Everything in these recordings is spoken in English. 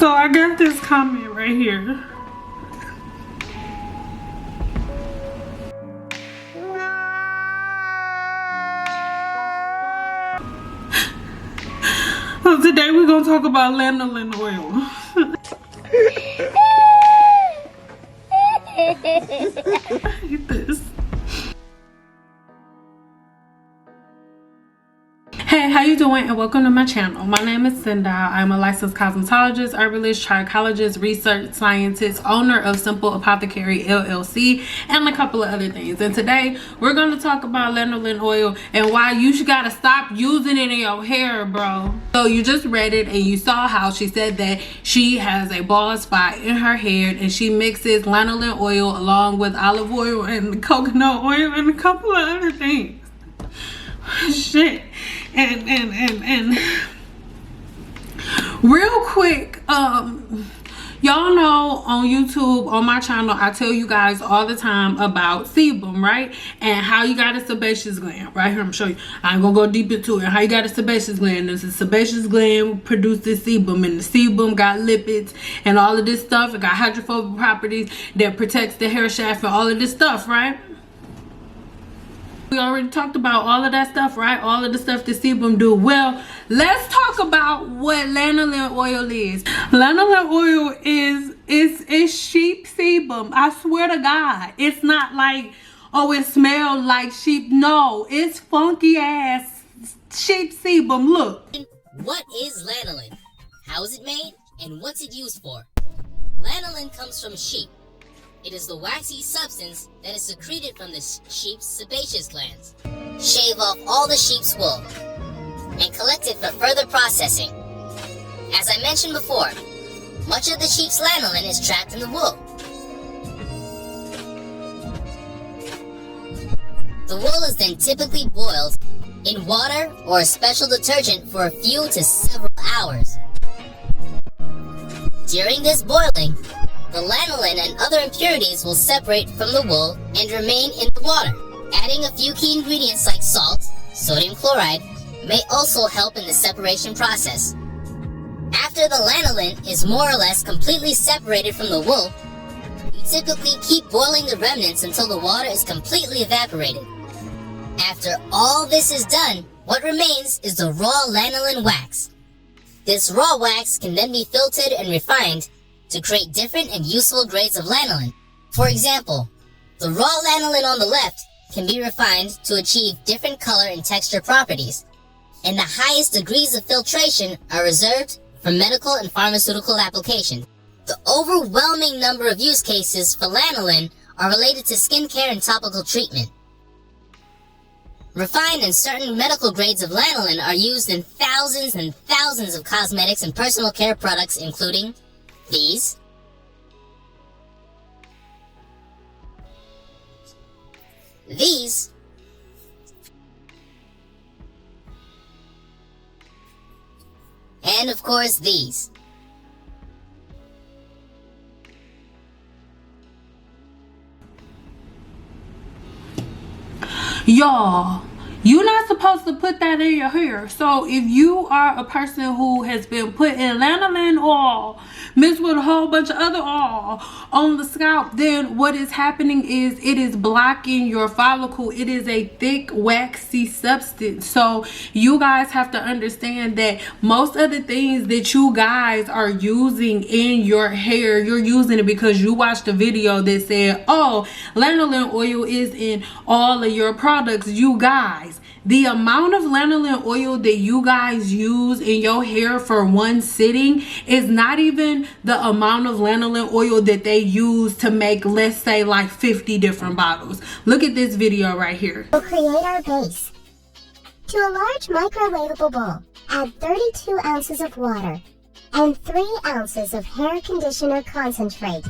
So I got this comment right here. So today we're gonna talk about lanolin oil. I hate this. Hey, how you doing, and welcome to my channel. My name is Cinda. I'm a licensed cosmetologist, herbalist, trichologist, research scientist, owner of Cynple Apothecary LLC, and a couple of other things. And today we're going to talk about lanolin oil and why you gotta stop using it in your hair, bro. So you just read it and you saw how she said that she has a bald spot in her hair and she mixes lanolin oil along with olive oil and coconut oil and a couple of other things. Shit. And real quick, y'all know on YouTube, on my channel, I tell you guys all the time about sebum, right? And how you got a sebaceous gland. Right here, I'm showing you. I ain't gonna go deep into it. How you got a sebaceous gland. There's a sebaceous gland produces sebum, and the sebum got lipids and all of this stuff. It got hydrophobic properties that protects the hair shaft and all of this stuff, right? We already talked about all of that stuff, right? All of the stuff that sebum do. Well, let's talk about what lanolin oil is. Lanolin oil is sheep sebum. I swear to God. It's not like, oh, it smells like sheep. No, it's funky ass sheep sebum. Look. What is lanolin? How is it made? And what's it used for? Lanolin comes from sheep. It is the waxy substance that is secreted from the sheep's sebaceous glands. Shave off all the sheep's wool and collect it for further processing. As I mentioned before, much of the sheep's lanolin is trapped in the wool. The wool is then typically boiled in water or a special detergent for a few to several hours. During this boiling, the lanolin and other impurities will separate from the wool and remain in the water. Adding a few key ingredients like salt, sodium chloride, may also help in the separation process. After the lanolin is more or less completely separated from the wool, you typically keep boiling the remnants until the water is completely evaporated. After all this is done, what remains is the raw lanolin wax. This raw wax can then be filtered and refined to create different and useful grades of lanolin. For example, the raw lanolin on the left can be refined to achieve different color and texture properties, and the highest degrees of filtration are reserved for medical and pharmaceutical applications. The overwhelming number of use cases for lanolin are related to skincare and topical treatment. Refined and certain medical grades of lanolin are used in thousands and thousands of cosmetics and personal care products, including these, and of course these. Y'all, you're not supposed to put that in your hair. So if you are a person who has been putting lanolin oil mixed with a whole bunch of other oil on the scalp, then what is happening is it is blocking your follicle. It is a thick, waxy substance. So you guys have to understand that most of the things that you guys are using in your hair, you're using it because you watched a video that said, oh, lanolin oil is in all of your products. You guys, the amount of lanolin oil that you guys use in your hair for one sitting is not even the amount of lanolin oil that they use to make, let's say, like 50 different bottles. Look at this video right here. We'll create our base. To a large microwavable bowl, add 32 ounces of water and 3 ounces of hair conditioner concentrate.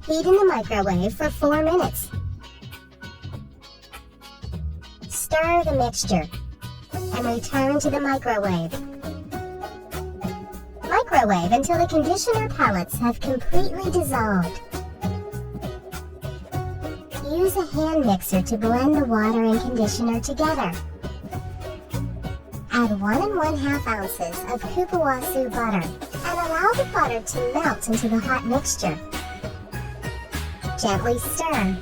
Heat in the microwave for 4 minutes. Stir the mixture and return to the microwave. Microwave until the conditioner pellets have completely dissolved. Use a hand mixer to blend the water and conditioner together. Add 1 1/2 ounces of kupuwasu butter and allow the butter to melt into the hot mixture. Gently stir.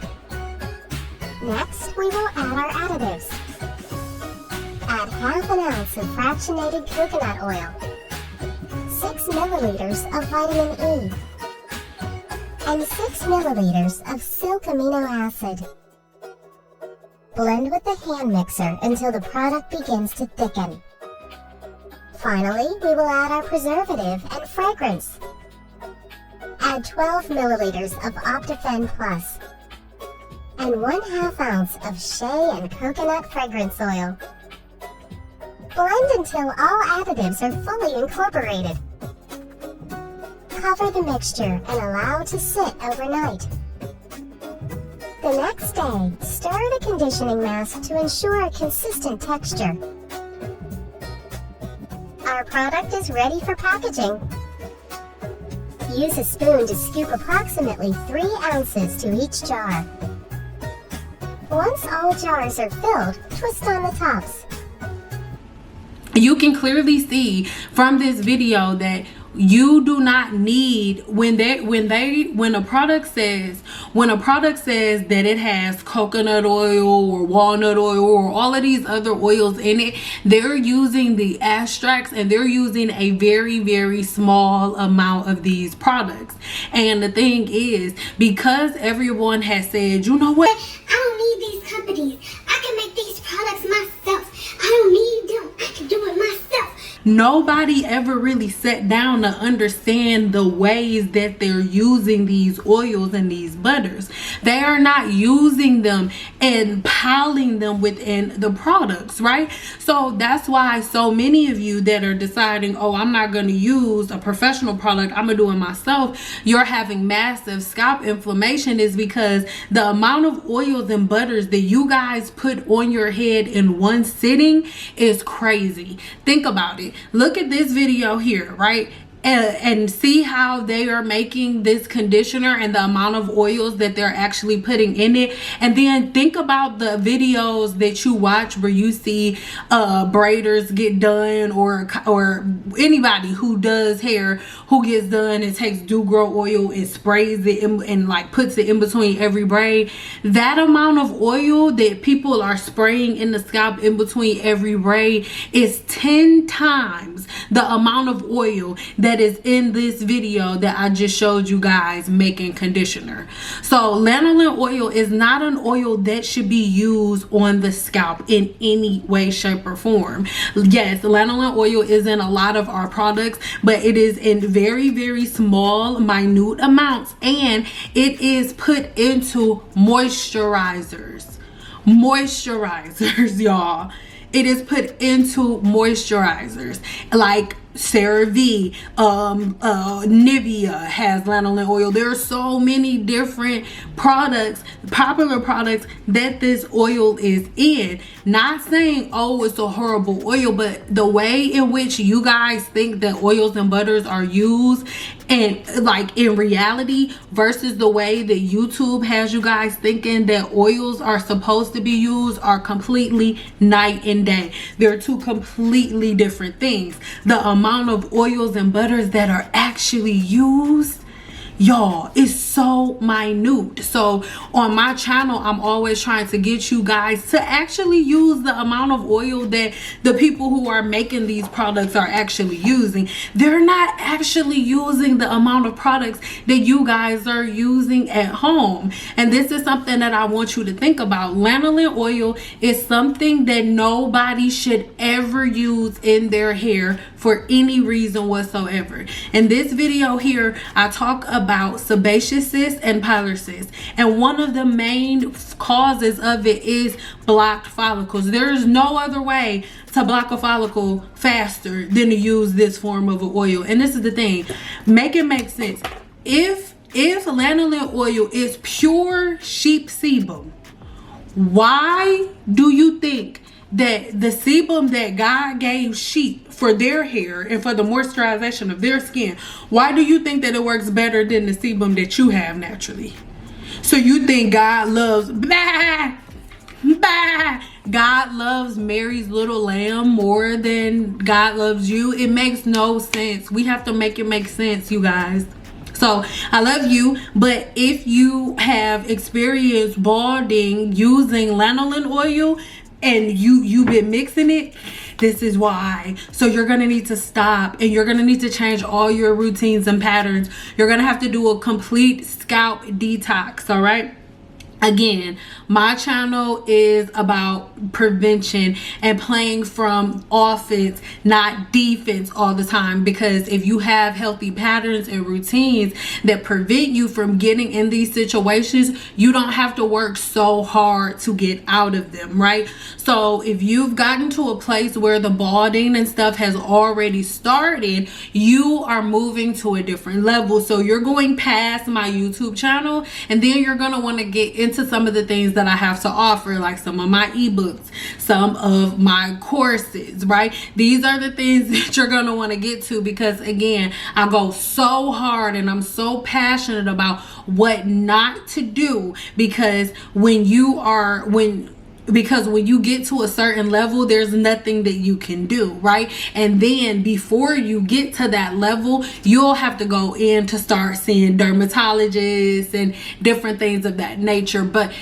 Next, we will add our additives. Add 1/2 ounce of fractionated coconut oil, 6 milliliters of vitamin E, and 6 milliliters of silk amino acid. Blend with the hand mixer until the product begins to thicken. Finally, we will add our preservative and fragrance. Add 12 milliliters of Optifen Plus and 1/2 ounce of shea and coconut fragrance oil. Blend until all additives are fully incorporated. Cover the mixture and allow to sit overnight. The next day, stir the conditioning mask to ensure a consistent texture. Our product is ready for packaging. Use a spoon to scoop approximately 3 ounces to each jar. Once all jars are filled, twist on the tops. You can clearly see from this video that you do not need when a product says that it has coconut oil or walnut oil or all of these other oils in it, they're using the extracts and they're using a very, very small amount of these products. And the thing is, because everyone has said, you know what, I don't need these companies. I can make these products myself. I don't need them. I can do it myself. nobody ever really sat down to understand the ways that they're using these oils and these butters. They are not using them and piling them within the products, right? So that's why so many of you that are deciding, oh, I'm not going to use a professional product, I'm going to do it myself, you're having massive scalp inflammation, is because the amount of oils and butters that you guys put on your head in one sitting is crazy. Think about it. Look at this video here, right? And see how they are making this conditioner and the amount of oils that they're actually putting in it. And then think about the videos that you watch where you see braiders get done, or anybody who does hair who gets done and takes do-grow oil and sprays it and like puts it in between every braid. That amount of oil that people are spraying in the scalp in between every braid is 10 times the amount of oil that is in this video that I just showed you guys making conditioner. So lanolin oil is not an oil that should be used on the scalp in any way, shape, or form. Yes, lanolin oil is in a lot of our products, but it is in very, very small, minute amounts, and it is put into moisturizers, y'all. It is put into moisturizers like CeraVe, Nivea has lanolin oil. There are so many different products, popular products, that this oil is in. Not saying, oh, it's a horrible oil, but the way in which you guys think that oils and butters are used, and like in reality, versus the way that YouTube has you guys thinking that oils are supposed to be used, are completely night and day. They're two completely different things. The amount of oils and butters that are actually used, y'all, is so minute. So on my channel, I'm always trying to get you guys to actually use the amount of oil that the people who are making these products are actually using. They're not actually using the amount of products that you guys are using at home. And this is something that I want you to think about. Lanolin oil is something that nobody should ever use in their hair for any reason whatsoever. In this video here, I talk about sebaceous cysts and Pilar cysts, and one of the main causes of it is blocked follicles. There is no other way to block a follicle faster than to use this form of an oil. And this is the thing, make it make sense. If lanolin oil is pure sheep sebum, why do you think that the sebum that God gave sheep for their hair and for the moisturization of their skin, why do you think that it works better than the sebum that you have naturally? So you think God loves, blah, Bye. God loves Mary's little lamb more than God loves you. It makes no sense. We have to make it make sense, you guys. So I love you, but if you have experienced balding using lanolin oil and you've been mixing it, this is why. So you're gonna need to stop, and you're gonna need to change all your routines and patterns. You're gonna have to do a complete scalp detox. All right. Again, my channel is about prevention and playing from offense, not defense all the time. Because if you have healthy patterns and routines that prevent you from getting in these situations, you don't have to work so hard to get out of them, right? So if you've gotten to a place where the balding and stuff has already started, you are moving to a different level. So you're going past my YouTube channel, and then you're going to want to get into some of the things that I have to offer, like some of my ebooks, some of my courses, right? These are the things that you're going to want to get to, because again, I go so hard and I'm so passionate about what not to do, because when you get to a certain level, there's nothing that you can do, right? And then before you get to that level, you'll have to go in to start seeing dermatologists and different things of that nature. But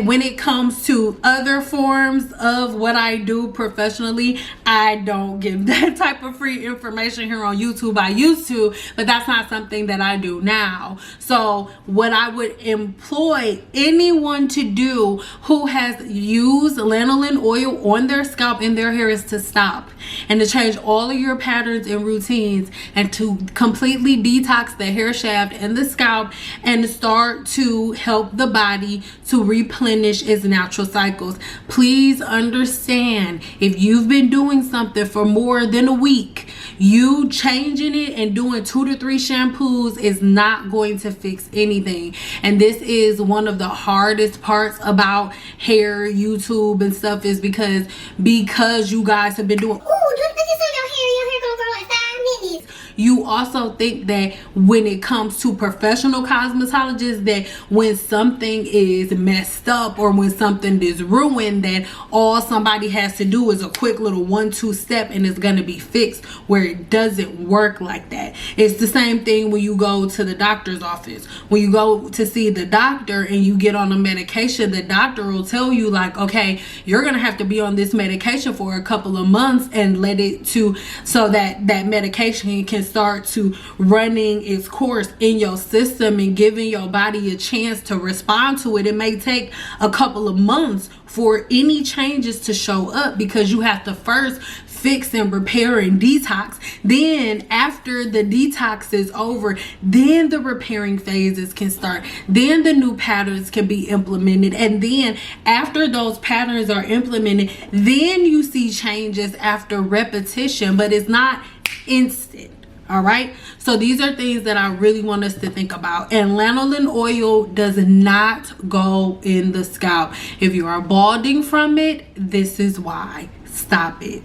when it comes to other forms of what I do professionally, I don't give that type of free information here on YouTube. I used to, but that's not something that I do now. So what I would employ anyone to do who has used lanolin oil on their scalp and their hair is to stop and to change all of your patterns and routines, and to completely detox the hair shaft and the scalp, and start to help the body to replenish its natural cycles. Please understand, if you've been doing something for more than a week, you changing it and doing 2 to 3 shampoos is not going to fix anything. And this is one of the hardest parts about hair YouTube and stuff, is because you guys have been doing, Ooh, just put this on your hair. Your hair gonna grow in 5 minutes. you also think that when it comes to professional cosmetologists, that when something is messed up or when something is ruined, that all somebody has to do is a quick little 1-2 step and it's going to be fixed, where it doesn't work like that. It's the same thing when you go to the doctor's office. When you go to see the doctor and you get on a medication, the doctor will tell you, like, okay, you're going to have to be on this medication for a couple of months and let it to, so that that medication can start to running its course in your system and giving your body a chance to respond to it. It may take a couple of months for any changes to show up, because you have to first fix and repair and detox. Then after the detox is over, then the repairing phases can start. Then the new patterns can be implemented. And then after those patterns are implemented, then you see changes after repetition, but it's not instant. All right, so these are things that I really want us to think about. And lanolin oil does not go in the scalp. If you are balding from it, this is why. Stop it.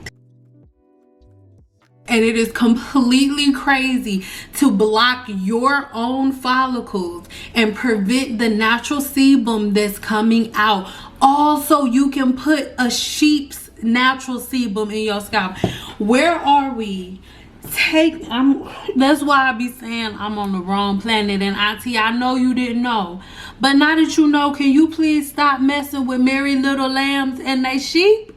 And it is completely crazy to block your own follicles and prevent the natural sebum that's coming out. Also, you can put a sheep's natural sebum in your scalp. Where are we? That's why I be saying I'm on the wrong planet. And Auntie, I know you didn't know, but now that you know, can you please stop messing with Mary Little Lambs and they sheep?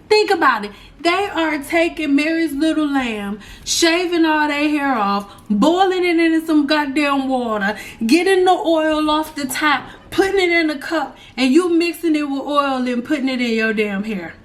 Think about it. They are taking Mary's little lamb, shaving all their hair off, boiling it in some goddamn water, getting the oil off the top, putting it in a cup, and you mixing it with oil and putting it in your damn hair.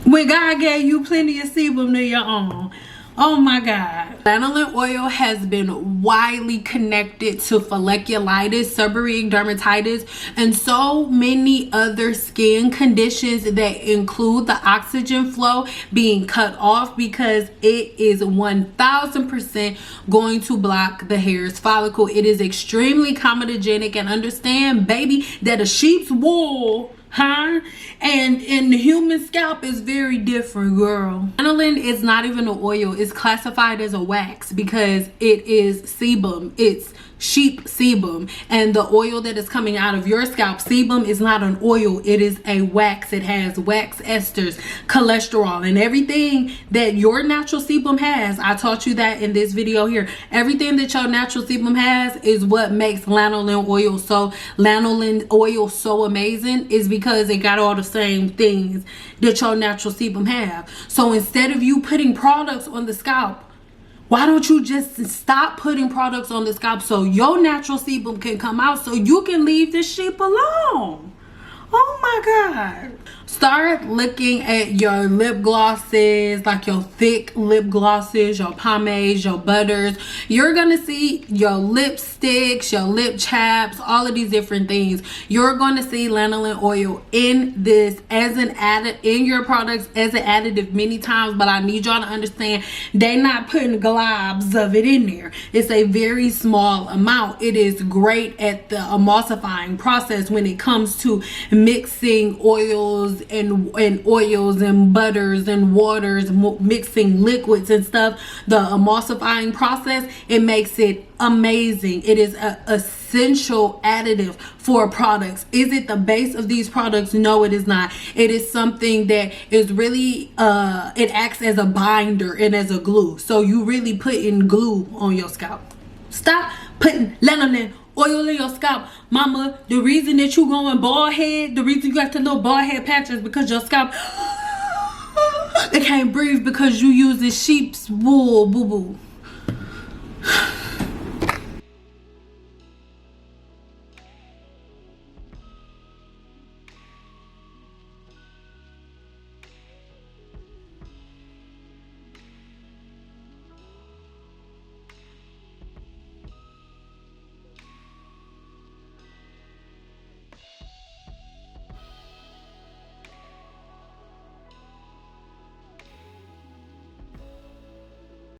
When God gave you plenty of sebum to your own. Oh my God. Lanolin oil has been widely connected to folliculitis, seborrheic dermatitis, and so many other skin conditions that include the oxygen flow being cut off, because it is 1000% going to block the hair's follicle. It is extremely comedogenic, and understand, baby, that a sheep's wool and in the human scalp is very different, girl. Lanolin is not even an oil. It's classified as a wax because it is sebum. It's sheep sebum, and the oil that is coming out of your scalp. Sebum is not an oil, it is a wax. It has wax esters, cholesterol, and everything that your natural sebum has. I taught you that in this video here. Everything that your natural sebum has is what makes lanolin oil so amazing, is because it got all the same things that your natural sebum have. So instead of you putting products on the scalp, why don't you just stop putting products on the scalp so your natural sebum can come out, so you can leave this sheep alone? Oh my God. Start looking at your lip glosses, like your thick lip glosses, your pomades, your butters. You're gonna see your lipsticks, your lip chaps, all of these different things. You're gonna see lanolin oil in this as an in your products as an additive many times, but I need y'all to understand they're not putting globs of it in there. It's a very small amount. It is great at the emulsifying process when it comes to mixing oils and oils and butters and waters, mixing liquids and stuff. The emulsifying process, it makes it amazing. It is an essential additive for products. Is it the base of these products? No, it is not. It is something that is really it acts as a binder and as a glue. So you really putting glue on your scalp. Stop putting lanolin oil in your scalp. Mama, the reason that you going bald head, the reason you got the little bald head patches, because your scalp it can't breathe because you using sheep's wool, boo boo.